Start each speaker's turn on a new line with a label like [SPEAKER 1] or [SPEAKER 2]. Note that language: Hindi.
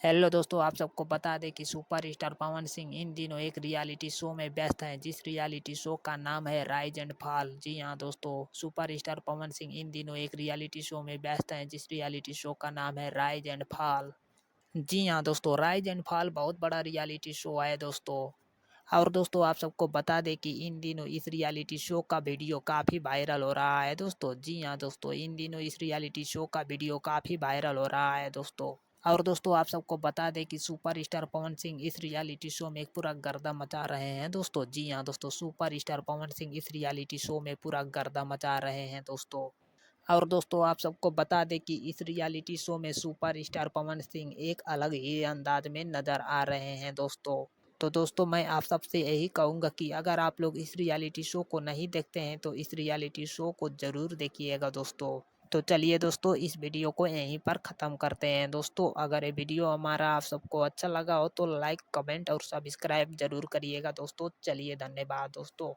[SPEAKER 1] हेलो दोस्तों, आप सबको बता दें कि सुपरस्टार पवन सिंह इन दिनों एक रियलिटी शो में व्यस्त हैं, जिस रियलिटी शो का नाम है राइज एंड फॉल। जी हाँ दोस्तों, सुपरस्टार पवन सिंह इन दिनों एक रियलिटी शो में व्यस्त हैं, जिस रियलिटी शो का नाम है राइज एंड फॉल। जी हाँ दोस्तों, राइज एंड फॉल बहुत बड़ा रियलिटी शो है दोस्तों। और दोस्तों, आप सबको बता दें कि इन दिनों इस रियलिटी शो का वीडियो काफ़ी वायरल हो रहा है दोस्तों। जी हाँ दोस्तों, इन दिनों इस रियलिटी शो का वीडियो काफ़ी वायरल हो रहा है दोस्तों। और दोस्तों, आप सबको बता दें कि सुपरस्टार पवन सिंह इस रियलिटी शो में पूरा गर्दा मचा रहे हैं दोस्तों। जी हाँ दोस्तों, सुपरस्टार पवन सिंह इस रियलिटी शो में पूरा गर्दा मचा रहे हैं दोस्तों। और दोस्तों, आप सबको बता दें कि इस रियलिटी शो में सुपरस्टार पवन सिंह एक अलग ही अंदाज में नजर आ रहे हैं दोस्तों। तो दोस्तों, मैं आप सबसे यही कहूँगा कि अगर आप लोग इस रियलिटी शो को नहीं देखते हैं तो इस रियलिटी शो को ज़रूर देखिएगा दोस्तों। तो चलिए दोस्तों, इस वीडियो को यहीं पर ख़त्म करते हैं दोस्तों। अगर ये वीडियो हमारा आप सबको अच्छा लगा हो तो लाइक, कमेंट और सब्सक्राइब ज़रूर करिएगा दोस्तों। चलिए, धन्यवाद दोस्तों।